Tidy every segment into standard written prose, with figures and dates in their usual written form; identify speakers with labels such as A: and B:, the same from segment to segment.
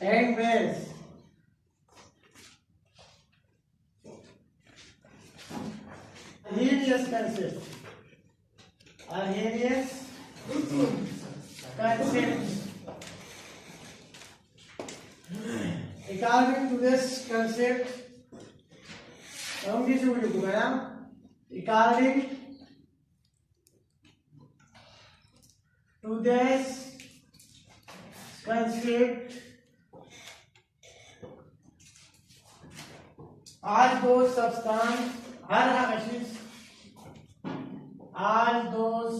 A: and base. Arrhenius concept. Arrhenius concept. According to this concept, according to this concept, all those substances, all those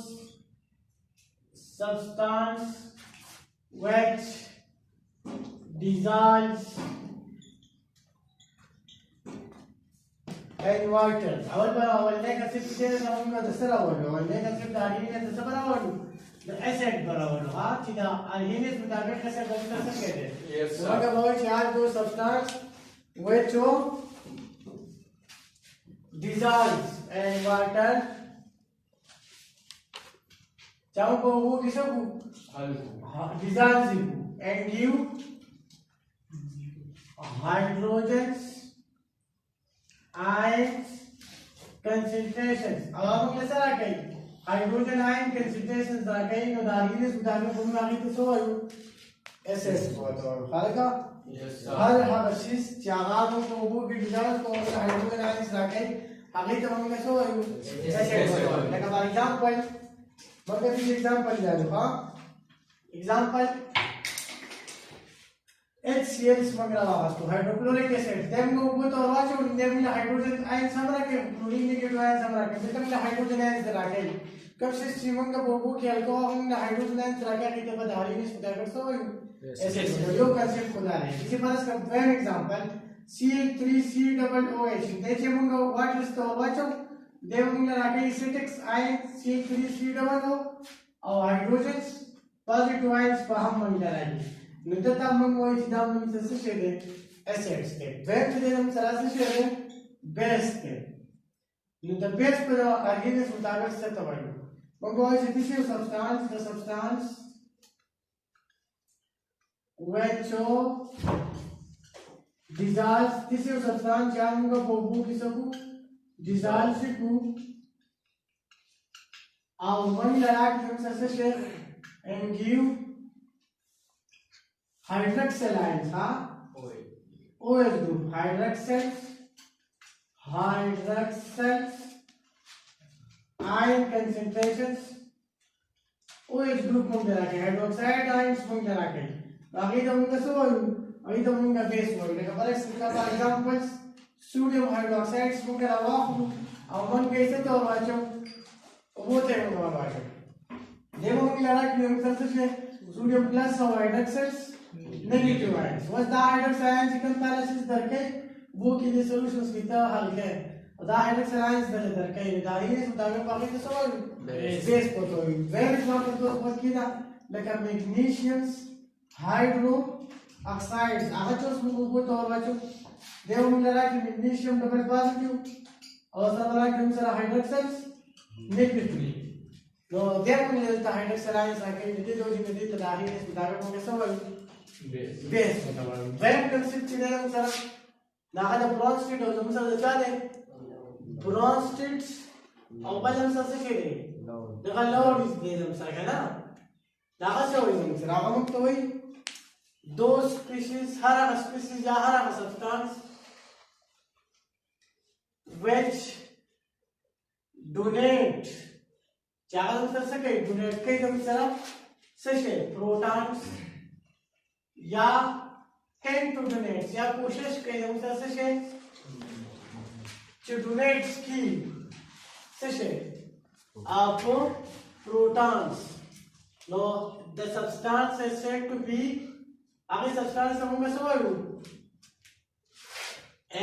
A: substances which dissolves in water. أول نيجا سيب كده نقوم كده أول نيجا سيب ده هيني تسبر أول ده أسد برأول كده هيني متابع أسد بس كده.
B: Yes sir.
A: وأنا بقول شيء those substances which dissolves in water. चाहो को वो किसको dissolves and give hydrogens ions concentrations. अब हम कैसे रखें hydrogen ion concentrations रखें तो दार्गिनेस मुताबिक हम आगे तो सो SS बहुत और खालका
B: Yes sir.
A: हर चीज चागारों को वो भी डिजाइन को हाइड्रोजन आयन रखें आगे तो हम कैसे सो SS लेकिन फॉर एग्जांपल मतलब ये एग्जांपल ले लो हाँ एग्जांपल HCl मगरा वाला तो हाइड्रोक्लोरिक एसिड देम को वो तो वाच और देम में हाइड्रोजन आयन समरा के क्लोरीन नेगेटिव आयन समरा के देम में हाइड्रोजन आयन से रखे कब से सीमन का बोबो के अल्कोहल में हाइड्रोजन आयन रखे के तो बधारी में सुधार कर सो ऐसे यो कंसेप्ट खुदा है इसी परस का वेन एग्जांपल Cl3COOH देखिए मुंगा व्हाट इज तो वाचो देम में रखे एसिटिक्स आयन Cl3COO और हाइड्रोजन पॉजिटिव आयन्स पर हम मन लगाएंगे नुतता मंगो इदाम में से शेदे एसिड्स के वेब में हम सरासर शेदे बेस के नुत बेस पर आर्गेनिक मुताबिक से तवैलो मंगो is this substance the substance which dissolves this substance जाऊंगा बोबू किसको dissolves को और मन लगा के हम सरासर शेद and give hydroxyl ions OH group hydroxyl ion concentrations OH group Munge रखे hydroxide ions मुंगे रखे बाकी तो मुंगे सो अभी तो मुंगे बेस हो लेकिन पर एग्जांपल्स सोडियम हाइड्रोक्साइड मुंगे रवा और मन कैसे तो वाचो वो थे मुंगे वाचो देखो मुंगे लगा कि हम सबसे सोडियम प्लस और hydroxides negative ions. Once the hydroxyl ions comparisons दरके वो के लिए solutions कितना हल है और the hydroxyl ions दले दरके ये दाहिने सुधारे पाके तो सवाल बेस को तो वेर एग्जांपल तो बहुत किया लेकिन magnesiums hydro oxides आजो उसमें वो तो और बच्चों देव मुझे लगा कि magnesium डबल पॉजिटिव और सब लगा कि हम सारा hydroxyls negatively तो देव मुझे लगता hydroxyl ions आके निधि दो जी निधि तो दाहिने सुधारे पाके सवाल बेस मतलब वेब कंसेप्ट चीज़ है मतलब ना ada bronze state और हम सब जाते हैं bronze states और पहले हम सब से खेले देखा lower is there हम सब है ना ना कैसे हुई हम सब हम तो वही दो species हर species या हर substance which donate क्या हम सब से के donate के हम सब से protons या tend to donate या कोशिश करें हम से to donate की से आप protons no the substance is said to be आगे substance समूह से वालू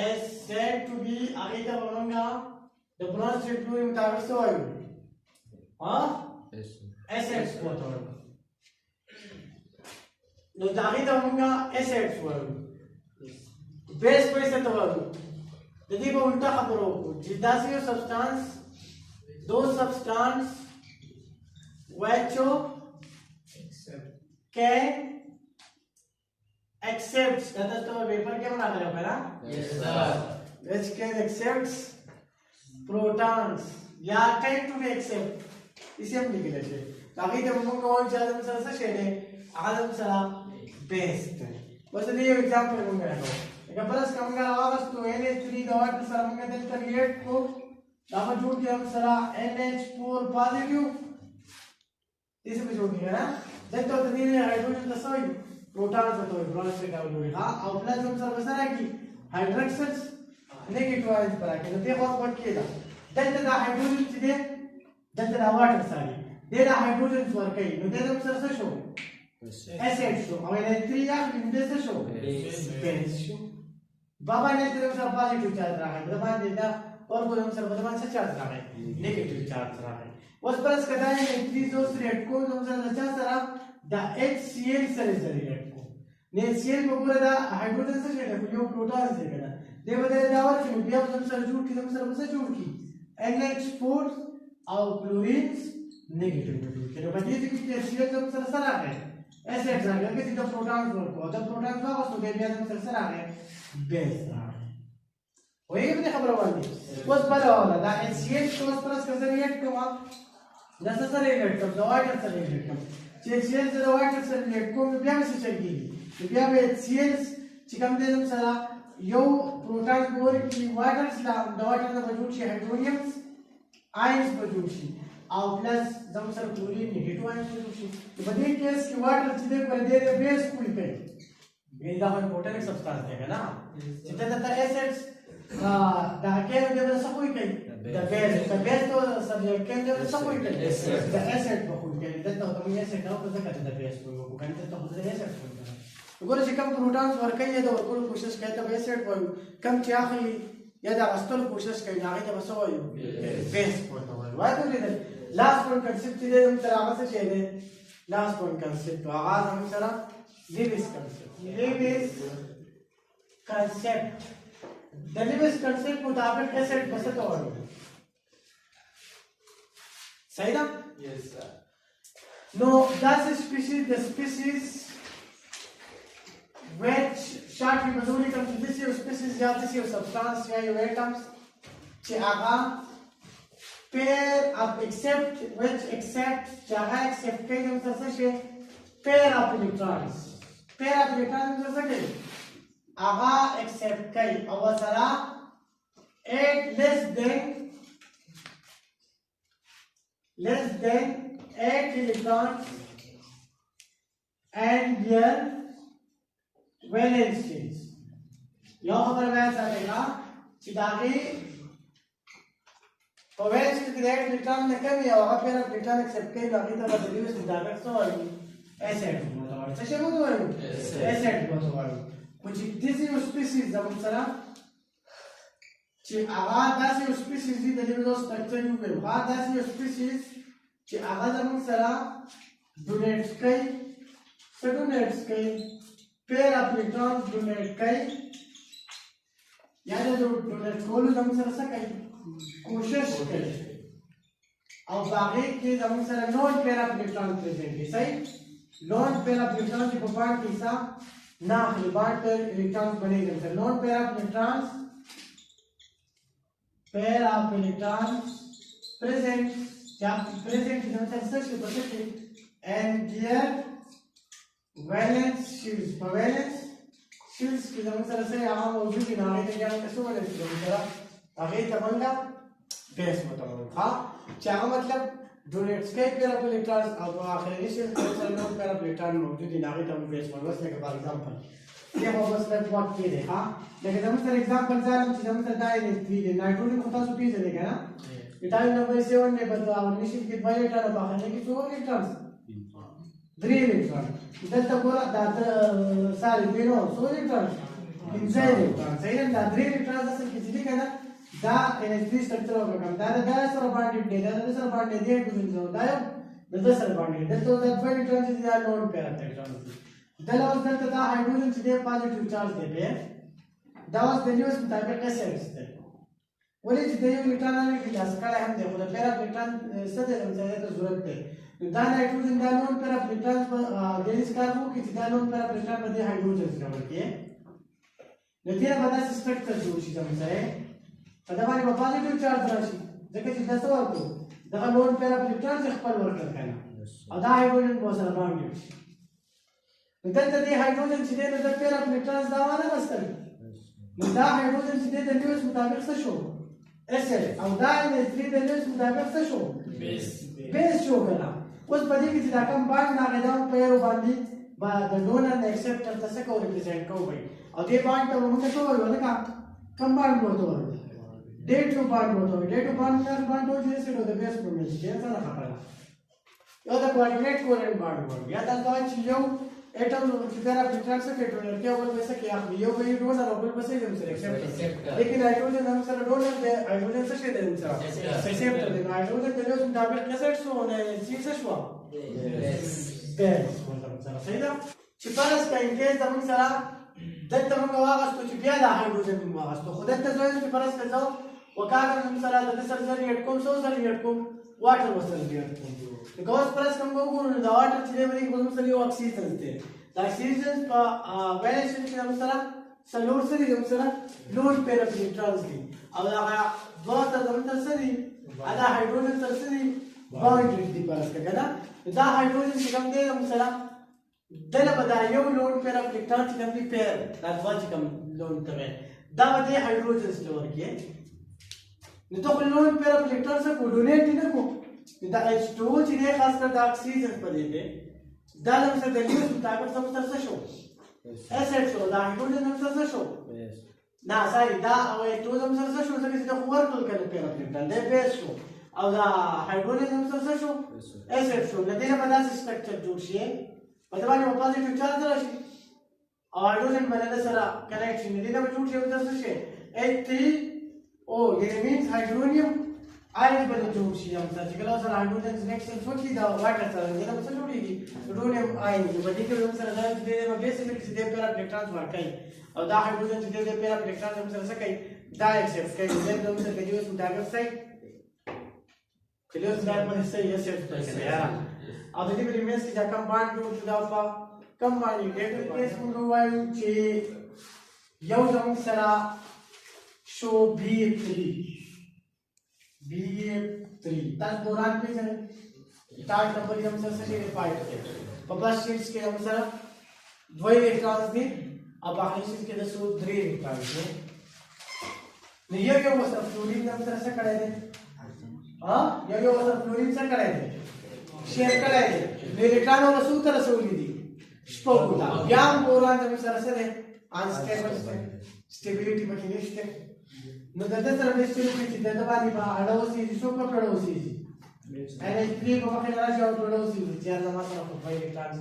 A: is said to be आगे क्या बोलूँगा the bronze state blue मुताबिक से वालू हाँ acids को तो no dahi daunga acids walu base पे से तवालू यदि वो उल्टा खबरों को जिदासी substance those substance which can accepts कदा तो पेपर क्या बना रहे हो पहला
B: Yes, sir.
A: which can accepts protons या tend to be accept इसे हम लिख लेते हैं ताकि जब हम को और ज्यादा मसला से शेडे आदम सला बेस्ट बस ये एग्जांपल होंगे ना एक बरस कम का आवाज तो NH3 दवा के सर हम कहते हैं रिएक्ट को दामा जोड़ के हम सला NH4 पॉजिटिव इसे भी जोड़ दिया ना जब तो तनीने हाइड्रोजन का सोई प्रोटॉन से तो ब्रॉन्ज से डाउन हुई हां और प्लस हम सर बस रहा कि हाइड्रोक्सिल्स नेगेटिव आयन पर आके तो देखो और किया जब तक हाइड्रोजन सीधे जब तक वाटर सारी देना हाइड्रोजन फॉर कई नो देना हम सर से शो एसिड शो और NH3 या इंदे से शो बेस शो बाबा ने तो सर पॉजिटिव चार्ज रहा है बाबा देता और कोई हम सर बदमान से चार्ज रहा है नेगेटिव चार्ज रहा है उस पर कदा है इंक्रीजोस रेट को हम सर अच्छा sir the HCl cell is the rate को ने HCl को पूरा दा हाइड्रोजन से शेड है यो प्रोटॉन से कदा दे बदले दावर की बिया हम सर जुड़ की हम सर बस जुड़ की NH4 और क्लोरीन नेगेटिव के तो बजे की HCl हम सर सर आ गए ऐसे एग्जांपल के सीधा प्रोटॉन को जब प्रोटॉन का वापस तो दे बिया हम सर सर आ गए बेस आ गए वही अपने खबर वाली उस पर वाला दा HCl तो उस पर कैसे रिएक्ट हुआ necessary react of the water cell react HCl से water cell react को बिया में से चल गई बिया में HCl चिकन दे हम सला यो प्रोटॉन बोर की वाटर स्लैब द वाटर ना वजूद से हाइड्रोनियम आयंस वजूद से और प्लस जब सर क्लोरीन नेगेटिव आयंस वजूद से तो बदे केस की वाटर सीधे पर दे दे बेस कुल पे ये दा इंपॉर्टेंट सब्सटेंस देगा ना जितना ज्यादा एसिड्स दा के दे सब कोई कहीं the best तो सब के दे सब कोई कहीं the acid बकुल के दे तो तुम ये से ना तो कहते हैं बेस को कहते तो खुद एसिड को وقول لك كم بروتون وركي ده وكل كوشش كده بيسد وكم تياخي يدا استول كوشش كده ناقي ده بسوي بيس بروتون وايد ده لاست ون كونسبت ده ترى ما شيء ده لاست ون كونسبت واغاز هم ترى ليبس كونسبت ده ليبس كونسبت مطابق اسيد بس تو صحيح ده
B: Yes, sir.
A: no that's the species which shortly mazuri comes to this species या this substance या your atoms che aga pair of accept which accept jaga accept के हम सरसे से pair of electrons सरसे के aga accept कई अवसरा 8 less than 8 electrons and their valence chains यो हमारे वैल्स आएगा चिदागी तो वैल्स की ग्रेड इलेक्ट्रॉन में कमी होगा फिर आप इलेक्ट्रॉन एक्सेप्ट करें बाकी तो बदली में चिदागी तो एसिड मतलब ऐसे बोलते हैं एसिड बोलते हैं कुछ किसी स्पीशीज जब हम सरा ची आवाज दासी स्पीशीज दी दलील दो स्ट्रक्चर यू पे आवाज दासी स्पीशीज ची आवाज हम सरा डोनेट्स कई pair of electrons donate कई यानी जो donate कोलू हम सर सके कोशिश करें और बाकी के हम sir non pair of electrons present है सही नॉन pair of electrons की पॉइंट के साथ ना बांड पर इलेक्ट्रॉन्स बनेंगे sir non pair of electrons present जब present हम सर सच के पता and their valence shields valence shields की हम सर से यहाँ मौजूद है ना ये क्या कैसे valence shields सर आगे तबंगा बेस बताओ हाँ क्या मतलब डोनेट्स के पेयर ऑफ इलेक्ट्रॉन्स अब आखिरी शिल्ड के sir non pair of electron मौजूद है ना ये तब बेस बस लेके फॉर एग्जांपल ये बस लेके बात की है हाँ लेकिन हम सर एग्जांपल जान हम सर डायरेक्ट 3 दे नाइट्रोजन को तो सुपी से लेगा ना इटालियन नंबर 7 में बता और निश्चित के बायोटार बाहर की 4 इलेक्ट्रॉन्स 3 इलेक्ट्रॉन delta बोला दाता सारी बेनो 4 इलेक्ट्रॉन inside इलेक्ट्रॉन सही है ना 3 इलेक्ट्रॉन असल किसी भी कहना दा NH3 स्ट्रक्चर होगा कम दा सर बॉन्ड दे कुछ होता है दा सर बॉन्ड दे तो दैट 5 electron is the known pair of electrons दा वाज दा हाइड्रोजन से पॉजिटिव चार्ज दे पे दा वाज द न्यूज़ मुताबिक एसिड्स थे ولې چې د یو الکترون اړیکې لاس کړی هم دی خو د پیر اف الکترون څه دی ځای ته ضرورت دی نو دا نایټروجن دا لون پیر اف الکترون په دې کار وکړي چې دا لون پیر اف الکترون په دې هایدروجن سره ورکړي نو دې به داسې سټرکچر جوړ شي زموږ سره په دا باندې به پازیټیو چارج راشي ځکه چې دا څه ورکړو دغه لون پیر اف الکترون چې خپل ورکړل کنه او دا هایدروجن به سره باندې شي نو دلته دې هایدروجن چې دی نو د پیر اف الکترون دا ونه غوښتل نو دا هایدروجن چې دی د لیوس مطابق څه شو SL او دا NH3 د لیوس مطابق څه شو بیس شو کنه اوس په دې کې چې دا کوم باند هغه دا په یو باندې با د ډونر نه ایکسپټر ته څه کو ریپرزینټ کوي او دې باند ته موږ څه وایو لکه کوم باند وته وایو ډیټو باند وته وایو ډیټو باند نه باند وایي چې د بیس په مې چې څه خبره یو دا کوارډینیټ کورنټ باند وایو یا دا چې یو एटम چې پیرا الکترون څخه ډونر کې اول وسه کې اخلي یو به ډونر او بل به سره ایکسپټر لیکن هایدروجن هم سره ډونر دی هایدروجن څه شي دی سره ایکسپټر دی هایدروجن د لیوس مطابق کیسټ شو نه سی څه شو بیس مطلب سره صحیح ده چې فرض کړئ چې زموږ سره دلته موږ واغستو چې بیا د هایدروجن موږ واغستو خو دلته ځای چې فرض کړو وکړه موږ سره د سر سره یې کوم څو سره یې کوم واټر وسره یې کوم د ګاوس پرس کوم وګورو دا واټر چې دی باندې کوم سره یو اکسیجن دی دا اکسیجن په ویلیشن کې موږ سره سلور سره یو سره لون پیر اف الکترونز دي او دا دوه ته زموږ سره دي دا هایدروجن سره دي باونډري دي پرس کړه دا هایدروجن چې کوم دی موږ سره دله به دا یو لون پیر اف الکترون چې کوم دی پیر دا دوه چې کوم لون ته دا به هایدروجن سره ورکی نو ته لون پیر اف الکترون سره کوډونیټ نه کو دا H2 چې دی خاص کر د اکسیجن په دې کې دا د مثلا د لیوس مطابق څه څه شو SH شو دا هایدروجن څه شو نه ساري دا او H2 څه شو ځکه چې دا ورکل کړي پیر اف الکترون دا بیس شو او دا هایدروجن څه شو SH شو د دې په داسې سټرکچر جوړ شي په دا باندې پوزټیو چارج راشي او هایدروجن باندې سره کنیکشن دې دا جوړ شي څه شي H3O یعنی مینز هایدروجن आयन बने जो शी हम सच कला सर हाइड्रोजन रिएक्शन छोटी दा वाटर सर ये ना सर जोड़ी रोडियम आयन जो बड़ी के हम सर दे दे में बेस में किसी दे पर इलेक्ट्रॉन्स वर्क कई और दा हाइड्रोजन दे दे पर इलेक्ट्रॉन्स हम सर से कई दा एक्सेप्ट कई दे हम सर के जो डायरेक्ट साइड चलिए उस बात में से ये सेट कर यार अब यदि मेरी मेस की कम बांड जो दा पा कम बांड ये केस में वायु चे यो हम सरा शो B3 B3 ताज बोरान पे है टाइट नंबर हम सर से फाइट के पप्लस शीट्स के हम सर दो इलेक्ट्रॉन्स दी अब आखिरी शीट के दसो 3 इलेक्ट्रॉन्स ने ये क्या वो सब फ्लोरीन हम सर से करे थे हां ये क्या वो सब फ्लोरीन से करे थे शेयर करे थे इलेक्ट्रॉन और सूत्र से उली दी स्पोकुला याम बोरान हम सर से अनस्टेबल स्टेबिलिटी बकिनिस्टे نو دلته سره به ستوري چې دلته باندې به اړوسی دي څوک په اړوسی دي NH3 په مخه راځي او اړوسی دي چې هغه ما سره په فایل کارت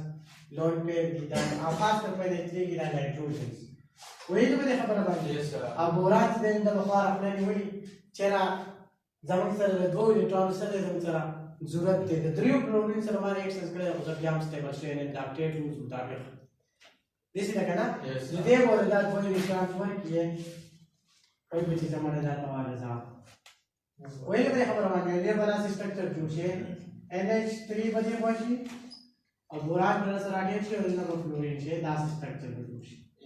A: لون پیر دي دا افاس په NH3 کې دا نایټروجنز وایي به خبره باندې او بوران د بخار خپل نیولي چې را زمون سره د دوه الکترون سره زمون سره ضرورت دی د دریو کلورین سره باندې ایکسس کړی او ځکه هم سټیبل شي نه دا اپډیټ روز مطابق دې څه کنه دې وره دا دوه الکترون ورکیه कोई भी चीज हमारे जाता वाले साहब वही तो खबर मान गए ये बना स्ट्रक्चर जो है NH3 बजे पहुंची और बोरान बना सर आगे से और ना फ्लोरीन से दास स्ट्रक्चर में जो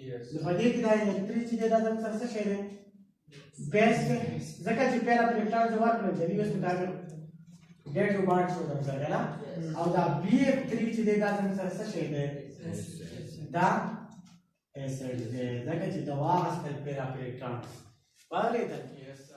A: यस तो बजे की दाई H3 चीजें दादा सर से शेयर है बेस के जगह जी पैरा इलेक्ट्रॉन जो वर्क में जल्दी उस मुताबिक डेट टू बार्ट हो जाता है ना और दा B3 चीजें दादा सर से शेयर है दा ऐसे जगह जी दवा अस्पताल पैरा इलेक्ट्रॉन Vale, yes,